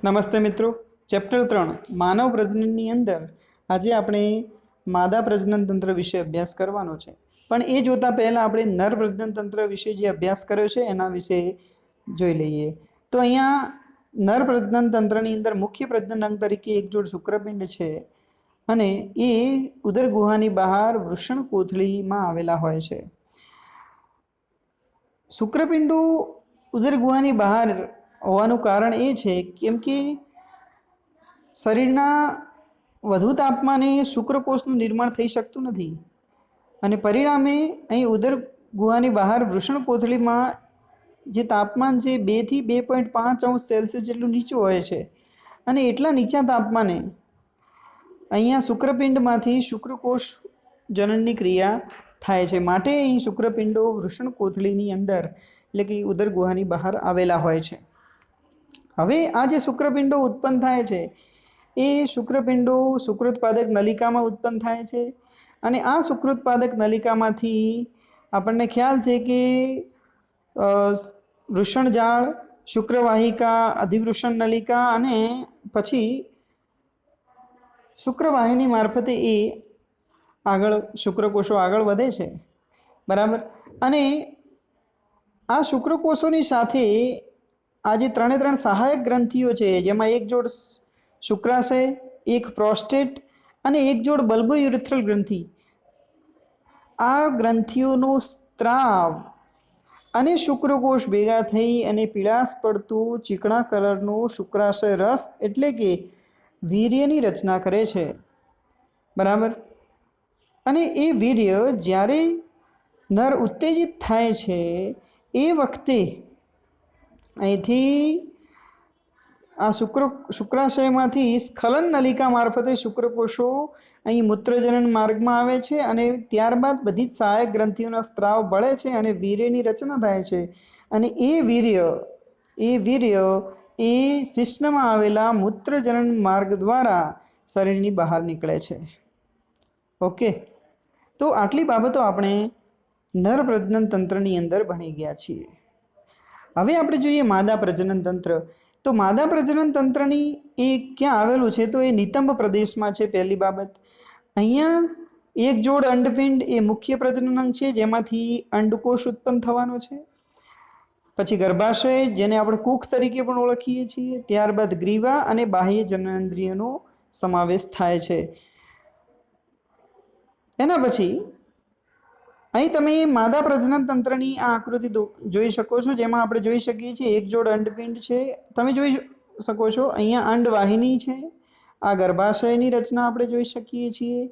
નમસ્તે મિત્રો, ચેપ્ટર 3 માનવ પ્રજનનની અંદર આજે આપણે માદા પ્રજનન તંત્ર વિશે અભ્યાસ કરવાનો છે. પણ એ જોતા પહેલા આપણે નર પ્રજનન તંત્ર વિશે જે અભ્યાસ કર્યો છે એના વિશે જોઈ લઈએ. તો અહીંયા નર પ્રજનન તંત્રની અંદર મુખ્ય પ્રજનન અંગ તરીકે એક જોડ શુક્રપિંડ છે અને એ ઉદર ગુહાની બહાર વૃષણ કોથળીમાં આવેલા હોય છે. શુક્રપિંડો ઉદર ગુહાની બહાર હોવાનું કારણ એ છે કેમ કે શરીરના વધુ તાપમાને શુક્રકોષનું નિર્માણ થઈ શકતું નથી અને પરિણામે અહીં ઉદર ગુહાની બહાર વૃષણ કોથળીમાં જે તાપમાન છે 2 થી 2.5 અંશ સેલ્સિયસ જેટલું નીચું હોય છે અને એટલા નીચા તાપમાને અહીંયા શુક્રપિંડમાંથી શુક્રકોષ જનનની ક્રિયા થાય છે. માટે અહીં શુક્રપિંડો વૃષણ કોથળીની અંદર એટલે કે ઉદર ગુહાની બહાર આવેલા હોય છે. હવે આ જે શુક્રપિંડો ઉત્પન્ન થાય છે એ શુક્રપિંડો શુક્રોત્પાદક નલિકામાં ઉત્પન્ન થાય છે અને આ શુક્રોત્પાદક નલિકામાંથી આપણને ખ્યાલ છે કે વૃષણજાળ, શુક્રવાહિકા, અધિવૃષણ નલિકા અને પછી શુક્રવાહિની મારફતે એ આગળ શુક્રકોષો આગળ વધે છે, બરાબર. અને આ શુક્રકોષોની સાથે આ જે ત્રણ સહાયક ગ્રંથિઓ છે જેમાં એક જોડ શુક્રાશય, એક પ્રોસ્ટેટ અને એક જોડ બલ્બોયુરેથ્રલ ગ્રંથિ, આ ગ્રંથિઓનો સ્ત્રાવ અને શુક્રકોષ ભેગા થઈ અને પીળાશ પડતું ચીકણા કલરનો શુક્રાશય રસ એટલે કે વીર્યની રચના કરે છે, બરાબર. અને એ વીર્ય જ્યારે નર ઉત્તેજિત થાય છે એ વખતે અહીંથી આ શુક્રાશયમાંથી સ્ખલન નલિકા મારફતે શુક્રકોષો અહીં મૂત્રજનન માર્ગમાં આવે છે અને ત્યારબાદ બધી જ સહાયક ગ્રંથિઓના સ્ત્રાવ બળે છે અને વીર્યની રચના થાય છે અને એ વીર્ય એ શિશ્નમાં આવેલા મૂત્રજનન માર્ગ દ્વારા શરીરની બહાર નીકળે છે. ઓકે, તો આટલી બાબતો આપણે નર પ્રજનન તંત્રની અંદર ભણી ગયા છીએ. હવે આપણે જોઈએ માદા પ્રજનન તંત્ર. તો માદા પ્રજનન તંત્રની એ ક્યાં આવેલું છે? તો એ નિતંબ પ્રદેશમાં છે. પહેલી બાબત, અહીંયા એક જોડ અંડપિંડ એ મુખ્ય પ્રજનન અંગ છે જેમાંથી અંડકોષ ઉત્પન્ન થવાનો છે. પછી ગર્ભાશય જેને આપણે કુખ તરીકે પણ ઓળખીએ છીએ, ત્યારબાદ ગ્રીવા અને બાહ્ય જનનેન્દ્રિયનો સમાવેશ થાય છે. એના પછી અહીં તમે માદા પ્રજનન તંત્રની આ આકૃતિ જોઈ શકો છો જેમાં આપણે જોઈ શકીએ છીએ એક જોડ અંડપિંડ છે. તમે જોઈ શકો છો અહીંયા અંડવાહિની છે. આ ગર્ભાશયની રચના આપણે જોઈ શકીએ છીએ.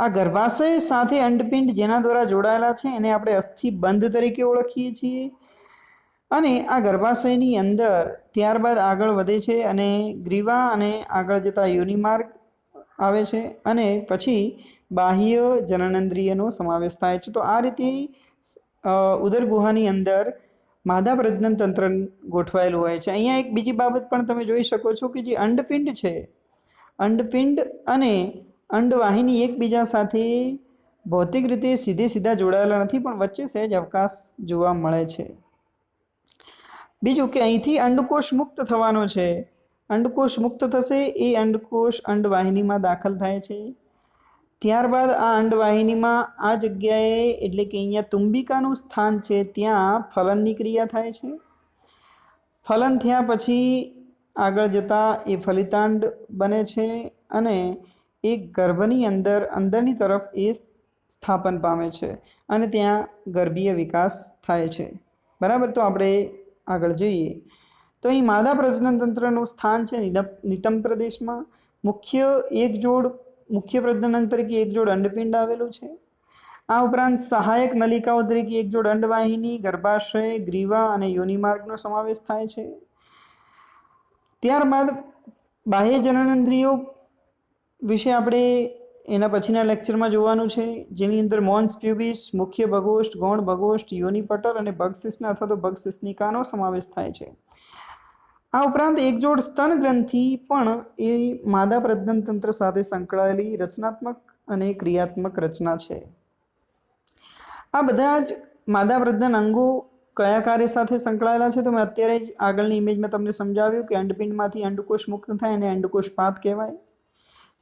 આ ગર્ભાશય સાથે અંડપિંડ જેના દ્વારા જોડાયેલા છે એને આપણે અસ્થિબંધ તરીકે ઓળખીએ છીએ અને આ ગર્ભાશયની અંદર ત્યારબાદ આગળ વધે છે અને ગ્રીવા અને આગળ જતા યોનિમાર્ગ આવે છે અને પછી બાહ્ય જનનેન્દ્રિયનો સમાવેશ થાય છે. તો આ રીતે ઉદર ગુહાની અંદર માદા પ્રજનન તંત્ર ગોઠવાયેલું હોય છે. અહીંયા એક બીજી બાબત પણ તમે જોઈ શકો છો કે જે અંડપિંડ છે, અંડપિંડ અને અંડવાહિની એકબીજા સાથે ભૌતિક રીતે સીધા જોડાયેલા નથી પણ વચ્ચે સહેજ અવકાશ જોવા મળે છે. બીજું કે અહીંથી અંડકોષ મુક્ત થવાનો છે. અંડકોષ મુક્ત થશે એ અંડકોષ અંડવાહિનીમાં દાખલ થાય છે. ત્યારબાદ આ અંડવાહિનીમાં આ જગ્યાએ એટલે કે અહીંયા તુંબિકાનું સ્થાન છે ત્યાં ફલનની ક્રિયા થાય છે. ફલન થયા પછી આગળ જતાં એ ફલિતાંડ બને છે અને એ ગર્ભની અંદરની તરફ એ સ્થાપન પામે છે અને ત્યાં ગર્ભીય વિકાસ થાય છે, બરાબર. તો આપણે આગળ જોઈએ તો અહીં માદા પ્રજનન તંત્રનું સ્થાન છે નિતંબ પ્રદેશમાં. મુખ્ય પ્રજનન અંગ તરીકે એક જોડ અંડપિંડ આવેલું છે. આ ઉપરાંત સહાયક નલિકાઓ તરીકે એક જોડ અંડવાહિની, ગર્ભાશય, ગ્રીવા અને યોનિમાર્ગનો સમાવેશ થાય છે. ત્યારબાદ બાહ્ય જનનેન્દ્રિયો વિશે આપણે એના પછીના લેક્ચરમાં જોવાનું છે જેની અંદર મોન્સ પ્યુબિસ, મુખ્ય ભગોષ્ઠ, ગૌણ ભગોષ્ઠ, યોનિપટલ અને ભગશિશ્ન અથવા તો ભગશિશ્નિકાનો સમાવેશ થાય છે. આ ઉપરાંત એક જોડ સ્તન ગ્રંથિ પણ એ માદા પ્રજનન તંત્ર સાથે સંકળાયેલી રચનાત્મક અને ક્રિયાત્મક રચના છે. આ બધા જ માદા પ્રજનન અંગો કયા કાર્ય સાથે સંકળાયેલા છે? તો મેં અત્યારે જ આગળની ઇમેજમાં તમને સમજાવ્યું કે અંડપિંડમાંથી અંડકોષ મુક્ત થાય અને અંડકોષપાત કહેવાય.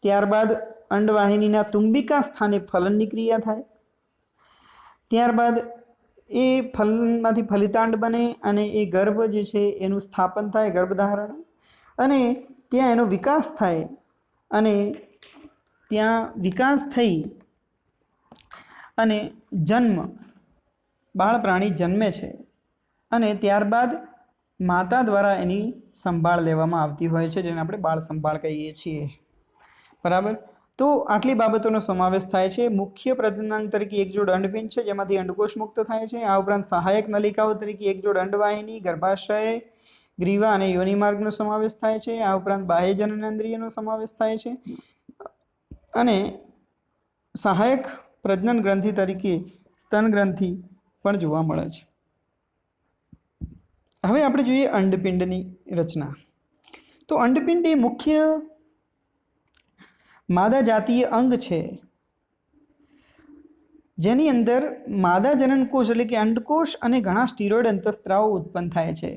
ત્યારબાદ અંડવાહિનીના તુંબિકા સ્થાને ફલનની ક્રિયા થાય. ત્યારબાદ એ ફલનમાંથી ફલિતાંડ બને અને એ ગર્ભ જે છે એનું સ્થાપન થાય, ગર્ભધારણ, અને ત્યાં એનો વિકાસ થાય અને ત્યાં વિકાસ થઈ અને જન્મ, બાળ પ્રાણી જન્મે છે અને ત્યારબાદ માતા દ્વારા એની સંભાળ લેવામાં આવતી હોય છે, જેને આપણે બાળ સંભાળ કહીએ છીએ. બરાબર. તો આટલી બાબતોનો સમાવેશ થાય છે. મુખ્ય પ્રજનન તરીકે એક જોડ અંડપિંડ છે જેમાંથી અંડકોષ મુક્ત થાય છે. આ ઉપરાંત સહાયક નલિકાઓ તરીકે એક જોડ અંડવાહિની, ગર્ભાશય, ગ્રીવા અને યોનિમાર્ગનો સમાવેશ થાય છે. આ ઉપરાંત બાહ્ય જનનેન્દ્રિયનો સમાવેશ થાય છે અને સહાયક પ્રજનન ગ્રંથિ તરીકે સ્તન ગ્રંથિ પણ જોવા મળે છે. હવે આપણે જોઈએ અંડપિંડની રચના. તો અંડપિંડ એ મુખ્ય માદા જાતીય અંગ છે જેની અંદર માદા જનનકોષ એટલે કે અંડકોષ અને ઘણા સ્ટીરોઇડ અંતઃસ્ત્રાવો ઉત્પન્ન થાય છે.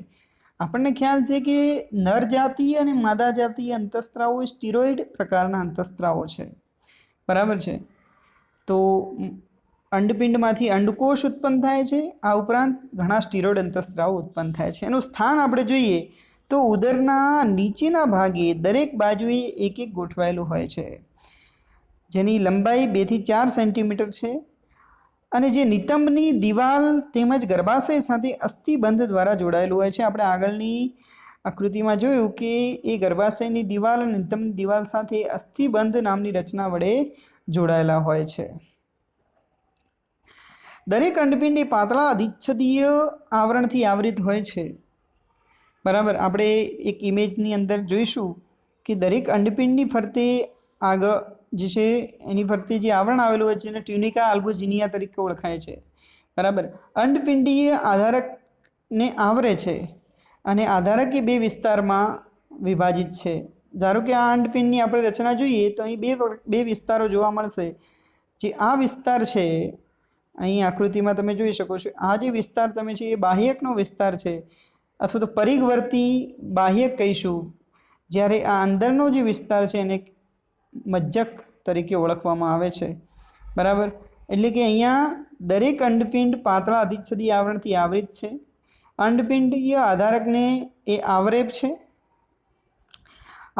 આપણને ખ્યાલ છે કે નર જાતીય અને માદા જાતીય અંતઃસ્ત્રાવો સ્ટીરોઇડ પ્રકારના અંતઃસ્ત્રાવો છે. બરાબર છે. તો અંડપિંડમાંથી અંડકોષ ઉત્પન્ન થાય છે. આ ઉપરાંત ઘણા સ્ટીરોઇડ અંતઃસ્ત્રાવો ઉત્પન્ન થાય છે. એનું સ્થાન આપણે જોઈએ તો ઉદરના નીચેના ભાગે દરેક બાજુએ એક એક ગોઠવાયેલું હોય છે, જેની લંબાઈ 2 થી 4 સેન્ટીમીટર છે અને જે નિતંબની દિવાલ તેમજ ગર્ભાશય સાથે અસ્થિબંધ દ્વારા જોડાયેલું હોય છે. આપણે આગળની આકૃતિમાં જોયું કે એ ગર્ભાશયની દિવાલ અને નિતંબ દિવાલ સાથે અસ્થિબંધ નામની રચના વડે જોડાયેલા હોય છે. દરેક અંડપિંડ એ પાતળા અધિચ્છદીય આવરણથી આવરિત હોય છે. બરાબર. આપણે એક ઇમેજની અંદર જોઈશું કે દરેક અંડપિંડની ફરતે આગળ જે છે એની ફરતે જે આવરણ આવેલું હોય છે એને ટ્યુનિકા આલ્બુજિનિયા તરીકે ઓળખાય છે. બરાબર. અંડપિંડીય આધારકને આવરે છે અને આધારક એ 2 વિસ્તારમાં વિભાજિત છે. ધારો કે આ અંડપિંડની આપણે રચના જોઈએ તો અહીં બે વિસ્તારો જોવા મળશે. જે આ વિસ્તાર છે, અહીં આકૃતિમાં તમે જોઈ શકો છો, આ જે વિસ્તાર તમે છે એ બાહ્યકનો વિસ્તાર છે અથવા તો પરિઘવર્તી બાહ્યક કહીશું, જ્યારે આ અંદરનો જે વિસ્તાર છે એને મજ્જક તરીકે ઓળખવામાં આવે છે. બરાબર. એટલે કે અહીંયા દરેક અંડપિંડ પાતળા અધિચ્છદીય આવરણથી આવરિત છે. અંડપિંડીય આધારકને એ આવરેપ છે.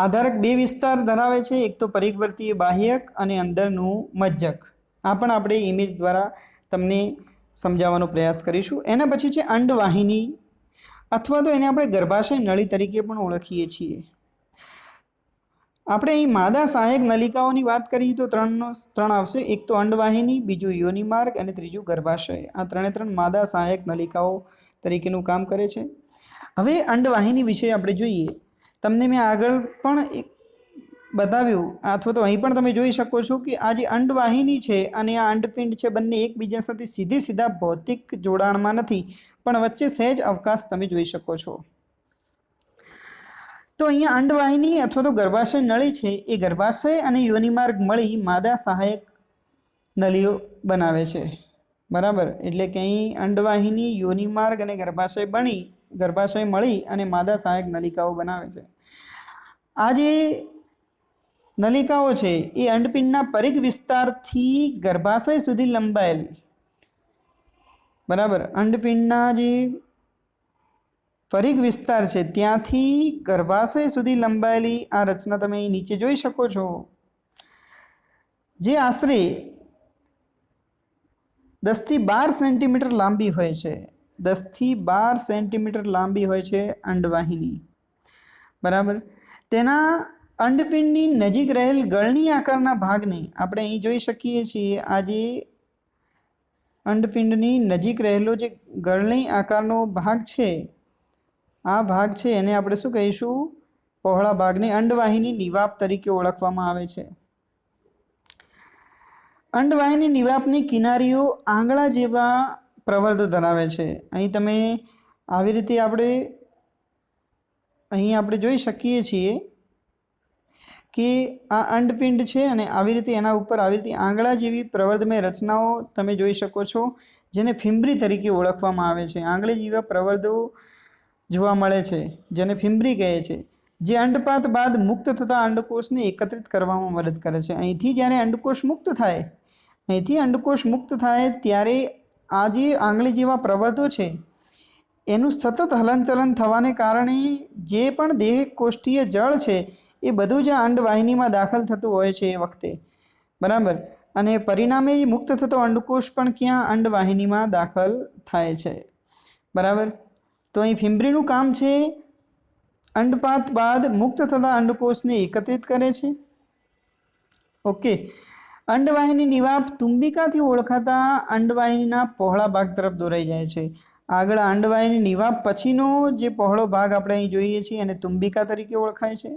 આધારક 2 વિસ્તાર ધરાવે છે, એક તો પરિઘવર્તીય બાહ્યક અને અંદરનું મજ્જક. આ પણ આપણે ઇમેજ દ્વારા તમને સમજાવવાનો પ્રયાસ કરીશું. એના પછી છે અંડવાહિની અથવા તો એને આપણે ગર્ભાશય નળી તરીકે પણ ઓળખીએ છીએ. આપણે અહીં માદા સહાયક નલિકાઓની વાત કરીએ તો ત્રણ આવશે. એક તો અંડવાહિની, બીજું યોનિમાર્ગ અને ત્રીજું ગર્ભાશય. આ 3 માદા સહાયક નલિકાઓ તરીકેનું કામ કરે છે. હવે અંડવાહિની વિશે આપણે જોઈએ. તમને મેં આગળ પણ એક બતાવ્યું અથવા તો અહીં પણ તમે જોઈ શકો છો કે આ જે અંડવાહિની છે અને આ અંડપિંડ છે બંને એકબીજા સાથે સીધા ભૌતિક જોડાણમાં નથી, પણ વચ્ચે સહેજ અવકાશ તમે જોઈ શકો છો. તો અહીંયા અંડવાહિની અથવા તો ગર્ભાશય નળી છે એ ગર્ભાશય અને યોનિમાર્ગ મળી માદા સહાયક નળીઓ બનાવે છે. બરાબર. એટલે કે અહીં અંડવાહિની, યોનિમાર્ગ અને ગર્ભાશય મળી અને માદા સહાયક નલિકાઓ બનાવે છે. આ જે નલિકાઓ છે એ અંડપિંડના પરિઘ વિસ્તારથી ગર્ભાશય સુધી લંબાયેલ, બરાબર, અંડપિંડના જે પરિઘ વિસ્તાર છે ત્યાંથી ગર્ભાશય સુધી લંબાયેલી આ રચના તમે અહીં નીચે જોઈ શકો છો, જે આશરે 10 થી 12 સેન્ટીમીટર લાંબી હોય છે. 10 થી 12 સેન્ટીમીટર લાંબી હોય છે અંડવાહિની. બરાબર. તેના અંડપિંડની નજીક રહેલ ગળણી આકારના ભાગને આપણે અહીં જોઈ શકીએ છીએ. આ જે અંડપિંડની નજીક રહેલો જે ગળણી આકારનો ભાગ છે, આ ભાગ છે એને આપણે શું કહીશું? પહોળા ભાગને અંડવાહિની નિવાપ તરીકે ઓળખવામાં આવે છે. અંડવાહિની નિવાપની કિનારીઓ આંગળા જેવા પ્રવર્ધ ધરાવે છે. અહીં તમે આવી રીતે આપણે જોઈ શકીએ છીએ કે આ અંડપિંડ છે અને આવી રીતે એના ઉપર આવી રીતે આંગળા જેવી પ્રવર્ધમય રચનાઓ તમે જોઈ શકો છો, જેને ફિમ્બ્રી તરીકે ઓળખવામાં આવે છે. આંગળી જેવા પ્રવર્ધો જોવા મળે છે જેને ફિમ્બ્રી કહે છે, જે અંડપાત બાદ મુક્ત થતા અંડકોષને એકત્રિત કરવામાં મદદ કરે છે. અહીંથી જ્યારે અંડકોષ મુક્ત થાય, ત્યારે આ જે આંગળી જેવા પ્રવર્ધો છે એનું સતત હલનચલન થવાને કારણે જે પણ દેહકોષ્ઠીય જળ છે એ બધું જ અંડવાહિનીમાં દાખલ થતું હોય છે એ વખતે, બરાબર. અને પરિણામે મુક્ત થતો અંડકોષ પણ ક્યાં અંડવાહિનીમાં દાખલ થાય છે, બરાબર. તો અહીં ફિમ્બ્રીનું કામ છે અંડપાત બાદ મુક્ત થતા અંડકોષને એકત્રિત કરે છે. ઓકે. અંડવાહિની નિવાપ તુંબિકાથી ઓળખાતા અંડવાહિનીના પહોળા ભાગ તરફ દોરાઈ જાય છે. આગળ અંડવાહિની નિવાપ પછીનો જે પહોળો ભાગ આપણે અહીં જોઈએ છીએ અને તુંબિકા તરીકે ઓળખાય છે.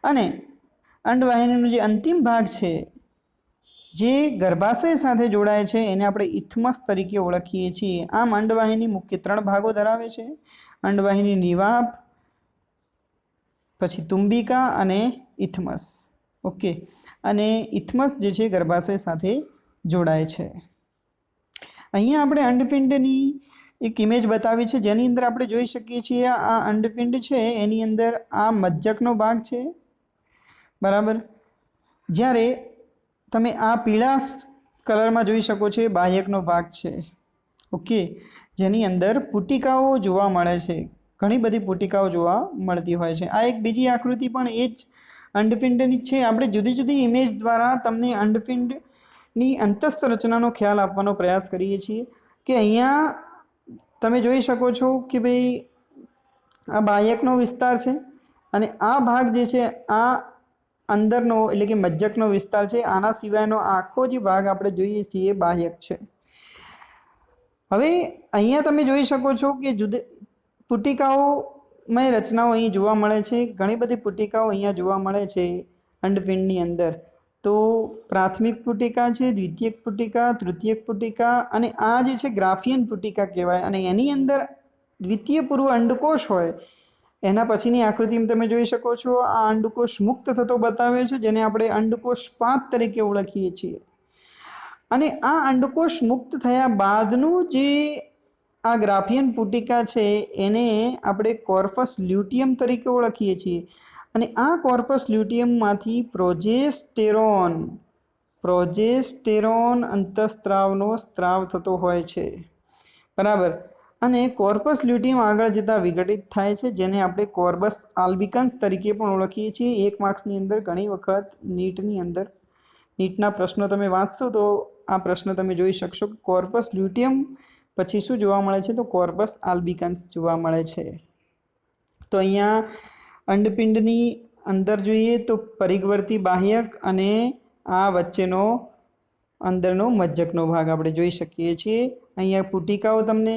અને અંડવાહિનીનો જે અંતિમ ભાગ છે જે ગર્ભાશય સાથે જોડાય છે એને આપણે ઇથમસ તરીકે ઓળખીએ છીએ. આમ અંડવાહિની મુખ્ય 3 ભાગો ધરાવે છે: અંડવાહિની નિવાપ, પછી તુંબિકા અને ઇથમસ. ઓકે. અને ઇથમસ જે છે ગર્ભાશય સાથે જોડાય છે. અહીંયા આપણે અંડપિંડની એક ઇમેજ બતાવી છે જેની અંદર આપણે જોઈ શકીએ છીએ આ અંડપિંડ છે એની અંદર આ મજ્જકનો ભાગ છે, બરાબર. જ્યારે તમે આ પીળા કલરમાં જોઈ શકો છો એ બાહ્યકનો ભાગ છે. ઓકે. જેની અંદર પુટિકાઓ જોવા મળે છે, ઘણી બધી પુટિકાઓ જોવા મળતી હોય છે. આ એક બીજી આકૃતિ પણ એ જ અંડપિંડની છે. આપણે જુદી જુદી ઇમેજ દ્વારા તમને અંડપિંડની અંતસ્થ રચનાનો ખ્યાલ આપવાનો પ્રયાસ કરીએ છીએ કે અહીંયા તમે જોઈ શકો છો કે ભાઈ આ બાહ્યકનો વિસ્તાર છે અને આ ભાગ જે છે આ અંદરનો એટલે કે મજ્જકનો વિસ્તાર છે. આના સિવાયનો આખો જે ભાગ આપણે જોઈએ છીએ એ બાહ્યક છે. હવે અહીંયા તમે જોઈ શકો છો કે પુટિકાઓમય રચનાઓ અહીં જોવા મળે છે. ઘણી બધી પુટિકાઓ અહીંયા જોવા મળે છે અંડપિંડની અંદર. તો પ્રાથમિક પુટિકા છે, દ્વિતીયક પુટિકા, તૃતીયક પુટિકા અને આ જે છે ગ્રાફિયન પુટિકા કહેવાય. અને એની અંદર દ્વિતીય પૂર્વ અંડકોષ હોય. એના પછીની આકૃતિમાં તમે જોઈ શકો છો આ અંડકોષ મુક્ત થતો બતાવ્યો છે જેને આપણે અંડકોષ પાત તરીકે ઓળખીએ છીએ. અને આ અંડકોષ મુક્ત થયા બાદનું જે આ ગ્રાફિયન પુટિકા છે એને આપણે કોર્પસ લ્યુટિયમ તરીકે ઓળખીએ છીએ. અને આ કોર્પસ લ્યુટિયમમાંથી પ્રોજેસ્ટેરોન અંતઃસ્ત્રાવનો સ્ત્રાવ થતો હોય છે, બરાબર. અને કોર્પસ લ્યુટિયમ આગળ જતાં વિઘટિત થાય છે જેને આપણે કોર્પસ આલ્બિકન્સ તરીકે પણ ઓળખીએ છીએ. 1 માર્ક્સની અંદર ઘણી વખત નીટના પ્રશ્નો તમે વાંચશો તો આ પ્રશ્ન તમે જોઈ શકશો. કોર્પસ લ્યુટિયમ પછી શું જોવા મળે છે? તો કોર્પસ આલ્બિકન્સ જોવા મળે છે. તો અહીંયા અંડપિંડની અંદર જોઈએ તો પરિઘવર્તી બાહ્યક અને આ વચ્ચેનો અંદરનો મજ્જકનો ભાગ આપણે જોઈ શકીએ છીએ. અહીંયા પુટિકાઓ તમને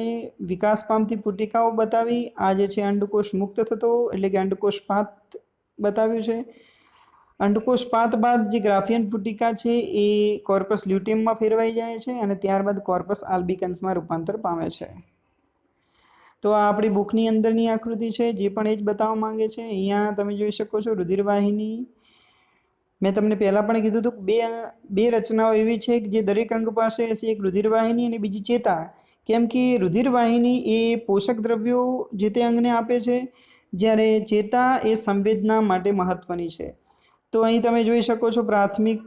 વિકાસ પામતી પુટિકાઓ બતાવી. આ જે છે અંડકોષ મુક્ત થતો એટલે કે અંડકોષ પાત બતાવ્યું છે. અંડકોષ પાત બાદ જે ગ્રાફિયન પુટિકા છે એ કોર્પસ લ્યુટિયમમાં ફેરવાઈ જાય છે અને ત્યારબાદ કોર્પસ આલ્બિકન્સમાં રૂપાંતર પામે છે. તો આ આપણી બુકની અંદરની આકૃતિ છે જે પણ એ જ બતાવવા માંગે છે. અહીંયા તમે જોઈ શકો છો રુધિરવાહિની. મેં તમને પહેલાં પણ કીધું હતું કે બે રચનાઓ એવી છે કે જે દરેક અંગ પાસે હશે, એક રુધિરવાહિની અને બીજી ચેતા. કેમ કે રુધિરવાહિની એ પોષક દ્રવ્યો જે તે અંગને આપે છે, જ્યારે ચેતા એ સંવેદના માટે મહત્ત્વની છે. તો અહીં તમે જોઈ શકો છો પ્રાથમિક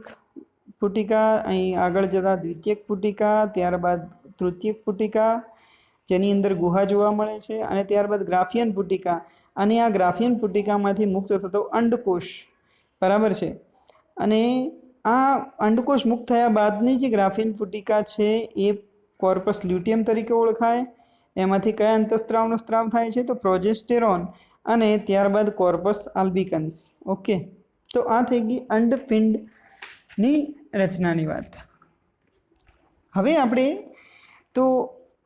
પુટિકા, અહીં આગળ જતાં દ્વિતીયક પુટિકા, ત્યારબાદ તૃતીયક પુટિકા જેની અંદર ગુહા જોવા મળે છે અને ત્યારબાદ ગ્રાફિયન પુટિકા. અને આ ગ્રાફિયન પુટિકામાંથી મુક્ત થતો અંડકોષ, બરાબર છે. અને આ અંડકોષ મુક્ત થયા બાદની જે ગ્રાફિયન પુટિકા છે એ કોર્પસ લ્યુટિયમ તરીકે ઓળખાય. એમાંથી કયા અંતઃસ્ત્રાવનો સ્ત્રાવ થાય છે? તો પ્રોજેસ્ટેરોન અને ત્યારબાદ કોર્પસ આલ્બિકન્સ. ઓકે. તો આ થઈ ગઈ અંડપિંડની રચનાની વાત. હવે આપણે તો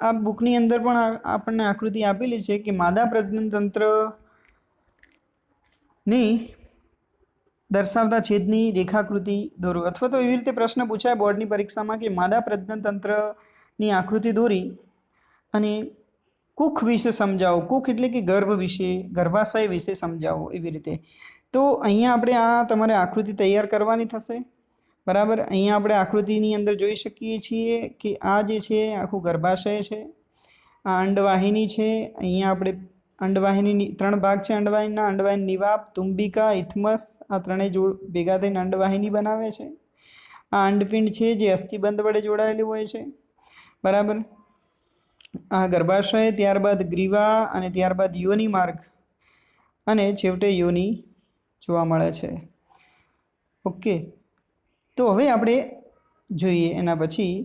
આ બુકની અંદર પણ આપણને આકૃતિ આપેલી છે કે માદા પ્રજનન તંત્રની દર્શાવતા છેદની રેખાકૃતિ દોરો. અથવા તો એવી રીતે પ્રશ્ન પૂછાય બોર્ડની પરીક્ષામાં કે માદા પ્રજનન તંત્રની આકૃતિ દોરી અને કુખ વિશે સમજાવો. કુખ એટલે કે ગર્ભ વિશે, ગર્ભાશય વિશે સમજાવો, એવી રીતે. તો અહીંયા આપણે આ તમારે આકૃતિ તૈયાર કરવાની થશે, બરાબર. અહીંયા આપણે આકૃતિની અંદર જોઈ શકીએ છીએ કે આ જે છે આખું ગર્ભાશય છે, આ અંડવાહિની છે. અહીંયા આપણે અંડવાહિની 3 ભાગ છે અંડવાહિનીના. અંડવાહિની નિવાપ, તુંબિકા, ઇથમસ, આ ત્રણેય ભેગા થઈને અંડવાહિની બનાવે છે. આ અંડપિંડ છે જે અસ્થિબંધ વડે જોડાયેલું હોય છે. બરાબર. આ ગર્ભાશય, ત્યારબાદ ગ્રીવા અને ત્યારબાદ યોની માર્ગ અને છેવટે યોની જોવા મળે છે. ઓકે, તો હવે આપણે જોઈએ એના પછી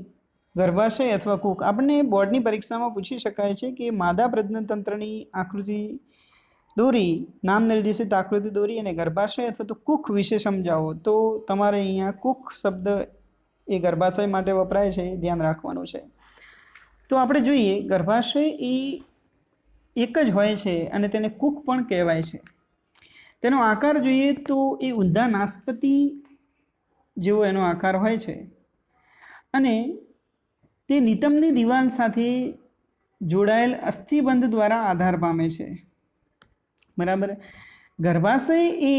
ગર્ભાશય અથવા કુખ. આપણને બોર્ડની પરીક્ષામાં પૂછી શકાય છે કે માદા પ્રજનનતંત્રની આકૃતિ દોરી, નામ નિર્દેશિત આકૃતિ દોરી અને ગર્ભાશય અથવા તો કુખ વિશે સમજાવો. તો તમારે અહીંયા કુખ શબ્દ એ ગર્ભાશય માટે વપરાય છે, એ ધ્યાન રાખવાનું છે. તો આપણે જોઈએ ગર્ભાશય એ એક જ હોય છે અને તેને કુખ પણ કહેવાય છે. તેનો આકાર જોઈએ તો એ ઊંધા નાસ્પતિ જેવો એનો આકાર હોય છે અને તે નિતંબની દિવાલ સાથે જોડાયેલ અસ્થિબંધ દ્વારા આધાર પામે છે. બરાબર. ગર્ભાશય એ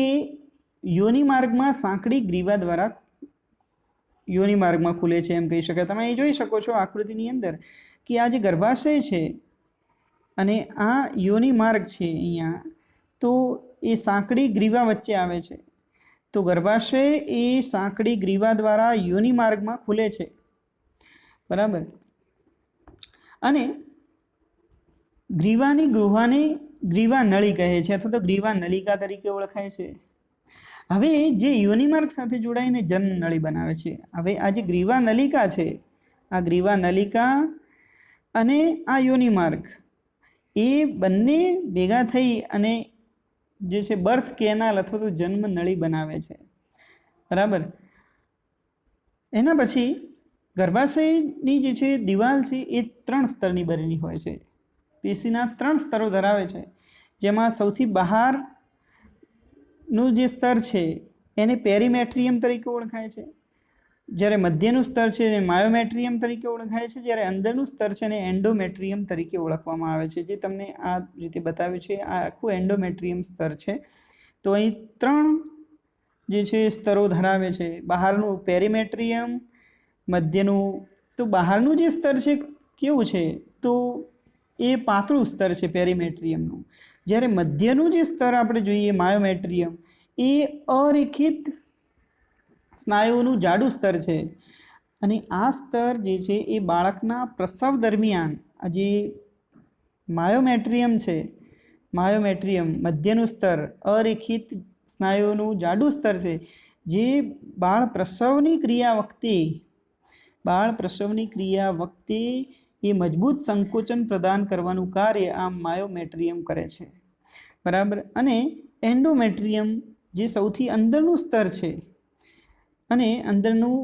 યોની માર્ગમાં સાંકડી ગ્રીવા દ્વારા યોની માર્ગમાં ખુલે છે એમ કહી શકાય. તમે અહીં જોઈ શકો છો આકૃતિની અંદર કે આ જે ગર્ભાશય છે અને આ યોની માર્ગ છે અહીંયા, તો એ સાંકડી ગ્રીવા વચ્ચે આવે છે. તો ગર્ભાશય એ સાંકડી ગ્રીવા દ્વારા યોની માર્ગમાં ખુલે છે. બરાબર. અને ગ્રીવાની ગૃહાને ગ્રીવા નળી કહે છે અથવા તો ગ્રીવા નલિકા તરીકે ઓળખાય છે. હવે જે યોની માર્ગ સાથે જોડાઈને જન્મ નળી બનાવે છે. હવે આ જે ગ્રીવા નલિકા છે, આ ગ્રીવા નલિકા અને આ યોની માર્ગ એ બંને ભેગા થઈ અને જે છે બર્થ કેનાલ અથવા તો જન્મ નળી બનાવે છે. બરાબર. એના પછી ગર્ભાશયની જે છે દિવાલ છે એ 3 સ્તરની બનેલી હોય છે. પેશીના 3 સ્તરો ધરાવે છે, જેમાં સૌથી બહારનું જે સ્તર છે એને પેરીમેટ્રિયમ તરીકે ઓળખાય છે. જ્યારે મધ્યનું સ્તર છે એને માયોમેટ્રિયમ તરીકે ઓળખાય છે. જ્યારે અંદરનું સ્તર છે એને એન્ડોમેટ્રિયમ તરીકે ઓળખવામાં આવે છે. જે તમને આ રીતે બતાવ્યું છે, આ આખું એન્ડોમેટ્રિયમ સ્તર છે. તો અહીં 3 જે છે સ્તરો ધરાવે છે. બહારનું પેરીમેટ્રિયમ, મધ્યનું, તો બહારનું જે સ્તર છે કેવું છે તો એ પાતળું સ્તર છે પેરીમેટ્રિયમનું. જ્યારે મધ્યનું જે સ્તર આપણે જોઈએ માયોમેટ્રિયમ, એ અરેખિત સ્નાયુઓનું જાડું સ્તર છે. અને આ સ્તર જે છે એ બાળકના પ્રસવ દરમિયાન આ જે માયોમેટ્રિયમ છે, માયોમેટ્રિયમ મધ્યનું સ્તર અરેખિત સ્નાયુઓનું જાડું સ્તર છે, જે બાળ પ્રસવની ક્રિયા વખતે એ મજબૂત સંકોચન પ્રદાન કરવાનું કાર્ય આ માયોમેટ્રિયમ કરે છે. બરાબર. અને એન્ડોમેટ્રિયમ જે સૌથી અંદરનું સ્તર છે અને અંદરનું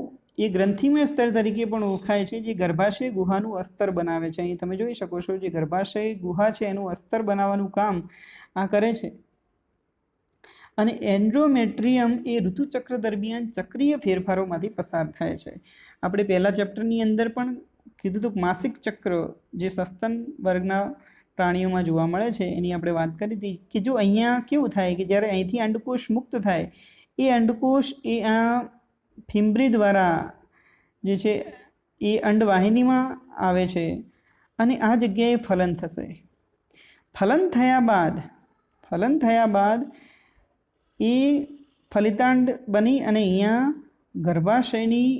એ ગ્રંથિમય સ્તર તરીકે પણ ઓળખાય છે, જે ગર્ભાશય ગુહાનું અસ્તર બનાવે છે. અહીં તમે જોઈ શકો છો જે ગર્ભાશય ગુહા છે એનું અસ્તર બનાવવાનું કામ આ કરે છે. અને એન્ડોમેટ્રિયમ એ ઋતુચક્ર દરમિયાન ચક્રીય ફેરફારોમાંથી પસાર થાય છે. આપણે પહેલા ચેપ્ટરની અંદર પણ કીધું હતું માસિક ચક્ર જે સસ્તન વર્ગના પ્રાણીઓમાં જોવા મળે છે એની આપણે વાત કરી હતી કે જો અહીંયા કેવું થાય કે જ્યારે અહીંથી અંડકોષ મુક્ત થાય, એ અંડકોષ એ આ ફિમ્બ્રી દ્વારા જે છે એ અંડવાહિનીમાં આવે છે અને આ જગ્યાએ ફલન થશે. ફલન થયા બાદ એ ફલિતાંડ બની અને અહીંયા ગર્ભાશયની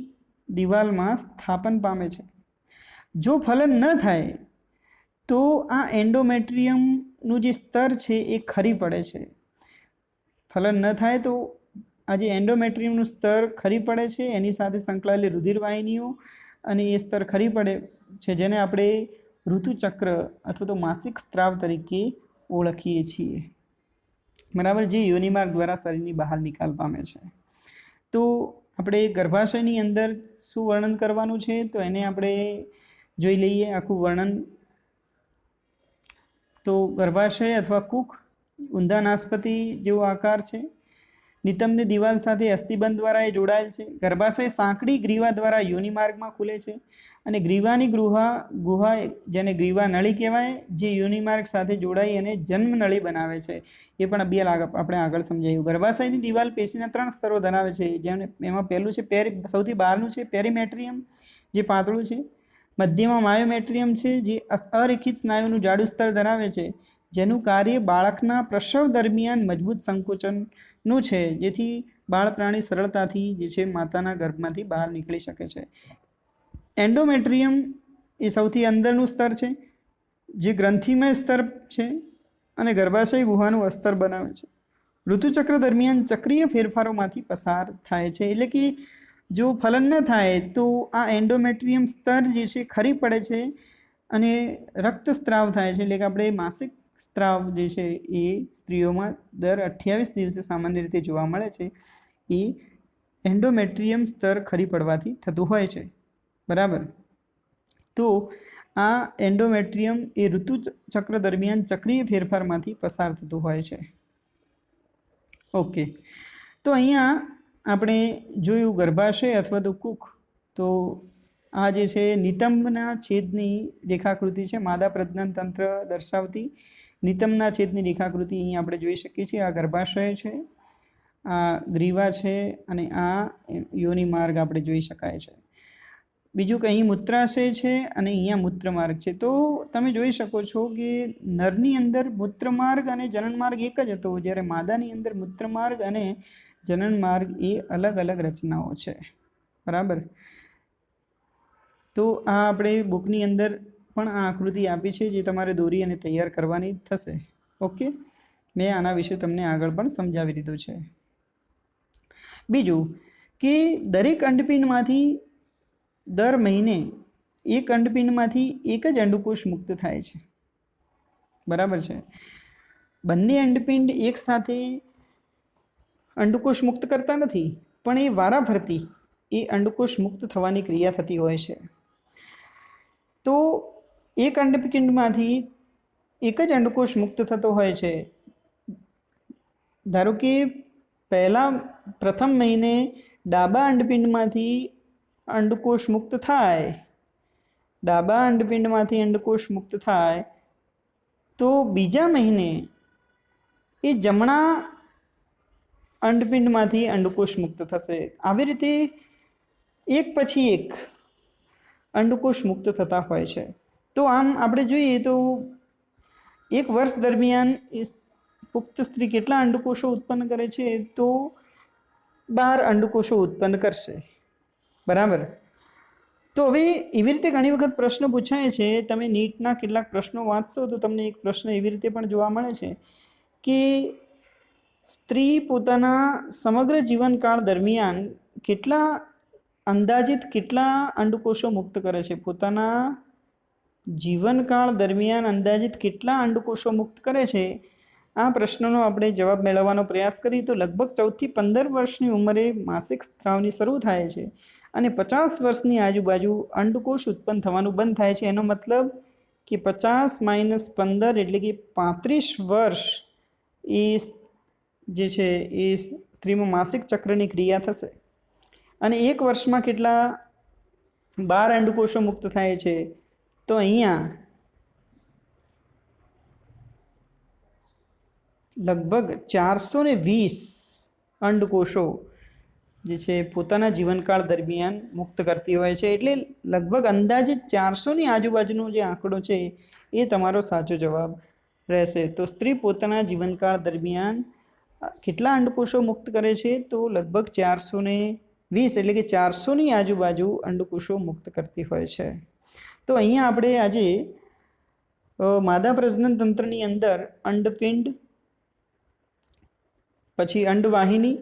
દિવાલમાં સ્થાપન પામે છે. જો ફલન ન થાય તો આ એન્ડોમેટ્રિયમનું જે સ્તર છે એ ખરી પડે છે. ફલન ન થાય તો આ જે એન્ડોમેટ્રિયમનું સ્તર ખરી પડે છે, એની સાથે સંકળાયેલી રુધિરવાહિનીઓ અને એ સ્તર ખરી પડે છે, જેને આપણે ઋતુચક્ર અથવા તો માસિક સ્ત્રાવ તરીકે ઓળખીએ છીએ. બરાબર. જે યોનિમાર્ગ દ્વારા શરીરની બહાર નિકાલ પામે છે. તો આપણે ગર્ભાશયની અંદર શું વર્ણન કરવાનું છે તો એને આપણે જોઈ લઈએ આખું વર્ણન. તો ગર્ભાશય અથવા કુખ ઊંધા નાસ્પતિ જેવો આકાર છે નિતંબની દિવાલ સાથે અસ્થિબંધ દ્વારા એ જોડાયેલ છે. ગર્ભાશય સાંકડી ગ્રીવા દ્વારા યોનિમાર્ગમાં ખુલે છે અને ગ્રીવાની ગુહા જેને ગ્રીવા નળી કહેવાય, જે યોનિમાર્ગ સાથે જોડાઈ અને જન્મ નળી બનાવે છે. એ પણ આપણે આગળ સમજાયું. ગર્ભાશયની દિવાલ પેશીના 3 સ્તરો ધરાવે છે. જેમ એમાં પહેલું છે સૌથી બહારનું છે પેરીમેટ્રિયમ, જે પાતળું છે. મધ્યમાં માયોમેટ્રિયમ છે, જે અરેખિત સ્નાયુનું જાડું સ્તર ધરાવે છે, જેનું કાર્ય બાળકના પ્રસવ દરમિયાન મજબૂત સંકોચનનું છે, જેથી બાળ પ્રાણી સરળતાથી જે છે માતાના ગર્ભમાંથી બહાર નીકળી શકે છે. એન્ડોમેટ્રિયમ એ સૌથી અંદરનું સ્તર છે, જે ગ્રંથિમય સ્તર છે અને ગર્ભાશય ગુહાનું અસ્તર બનાવે છે. ઋતુચક્ર દરમિયાન ચક્રીય ફેરફારોમાંથી પસાર થાય છે. એટલે કે જો ફલન ન થાય તો આ એન્ડોમેટ્રિયમ સ્તર જે છે ખરી પડે છે અને રક્તસ્રાવ થાય છે. એટલે કે આપણે માસિક સ્ત્રાવ જે છે એ સ્ત્રીઓમાં દર 28 દિવસે સામાન્ય રીતે જોવા મળે છે. એ એન્ડોમેટ્રિયમ સ્તર ખરી પડવાથી થતું હોય છે. બરાબર. તો આ એન્ડોમેટ્રિયમ એ ઋતુચક્ર દરમિયાન ચક્રીય ફેરફારમાંથી પસાર થતું હોય છે. ઓકે, તો અહીંયા આપણે જોયું ગર્ભાશય અથવા તો કુખ. તો આ જે છે નિતંબના છેદની રેખાકૃતિ છે, માદા પ્રજનન તંત્ર દર્શાવતી નિતંબના છેદની રેખાકૃતિ અહીં આપણે જોઈ શકીએ છીએ. આ ગર્ભાશય છે, આ ગ્રીવા છે અને આ યોનિ માર્ગ આપણે જોઈ શકાય છે. બીજું કે અહીં મૂત્રાશય છે અને અહીંયા મૂત્રમાર્ગ છે. તો તમે જોઈ શકો છો કે નરની અંદર મૂત્રમાર્ગ અને જનનમાર્ગ એક જ હતો, જ્યારે માદાની અંદર મૂત્રમાર્ગ અને જનનમાર્ગ એ અલગ અલગ રચનાઓ છે. બરાબર. તો આ આપણે બુકની અંદર પણ આ આકૃતિ આપી છે, જે તમારે દોરી અને તૈયાર કરવાની થશે. ઓકે, મેં આના વિશે તમને આગળ પણ સમજાવી દીધું છે. બીજું કે દરેક અંડપિંડમાંથી દર મહિને એક અંડપિંડમાંથી એક જ અંડકોષ મુક્ત થાય છે. બરાબર છે. બંને અંડપિંડ એક સાથે અંડકોષ મુક્ત કરતા નથી, પણ એ વારાફરતી એ અંડકોષ મુક્ત થવાની ક્રિયા થતી હોય છે. તો એક અંડપિંડમાંથી એક જ અંડકોષ મુક્ત થતો હોય છે. ધારો કે પ્રથમ મહિને ડાબા અંડપિંડમાંથી અંડકોષ મુક્ત થાય, ડાબા અંડપિંડમાંથી અંડકોષ મુક્ત થાય, તો બીજા મહિને એ જમણા અંડપિંડમાંથી અંડકોષ મુક્ત થશે. આવી રીતે એક પછી એક અંડકોષ મુક્ત થતા હોય છે. તો આમ આપણે જોઈએ તો એક વર્ષ દરમિયાન એ પુખ્ત સ્ત્રી કેટલા અંડકોષો ઉત્પન્ન કરે છે? તો 12 અંડકોષો ઉત્પન્ન કરશે. બરાબર. તો હવે એવી રીતે ઘણી વખત પ્રશ્ન પૂછાય છે. તમે નીટના કેટલાક પ્રશ્નો વાંચશો તો તમને એક પ્રશ્ન એવી રીતે પણ જોવા મળે છે કે સ્ત્રી પોતાના સમગ્ર જીવનકાળ દરમિયાન અંદાજિત કેટલા અંડકોષો મુક્ત કરે છે? પોતાના જીવનકાળ દરમિયાન અંદાજિત કેટલા અંડકોષો મુક્ત કરે છે? આ પ્રશ્નનો આપણે જવાબ મેળવવાનો પ્રયાસ કરીએ તો લગભગ 14 થી 15 વર્ષની ઉંમરે માસિક સ્ત્રાવની શરૂ થાય છે અને 50 વર્ષની આજુબાજુ અંડકોષ ઉત્પન્ન થવાનું બંધ થાય છે. એનો મતલબ કે 50 - 15 એટલે કે 35 વર્ષ એ જે છે એ સ્ત્રીમાં માસિક ચક્રની ક્રિયા થશે. અને એક વર્ષમાં કેટલા 12 અંડકોષો મુક્ત થાય છે? તો અહીંયા લગભગ 420 અંડકોષો જે છે પોતાના જીવનકાળ દરમિયાન મુક્ત કરતી હોય છે. એટલે લગભગ અંદાજિત 400ની આજુબાજુનો જે આંકડો છે એ તમારો સાચો જવાબ રહેશે. તો સ્ત્રી પોતાના જીવનકાળ દરમિયાન કેટલા અંડકોષો મુક્ત કરે છે? તો લગભગ 420 એટલે કે 400ની આજુબાજુ અંડકોષો મુક્ત કરતી હોય છે. તો અહીંયા આપણે આજે માદા પ્રજનન તંત્રની અંદર અંડપિંડ, પછી અંડવાહિની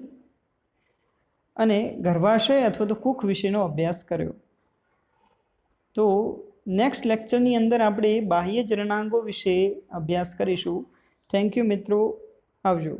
અને ગર્ભાશય અથવા તો કુખ વિશેનો અભ્યાસ કર્યો. તો નેક્સ્ટ લેક્ચરની અંદર આપણે બાહ્ય જનનાંગો વિશે અભ્યાસ કરીશું. થેન્ક યુ મિત્રો. આવજો.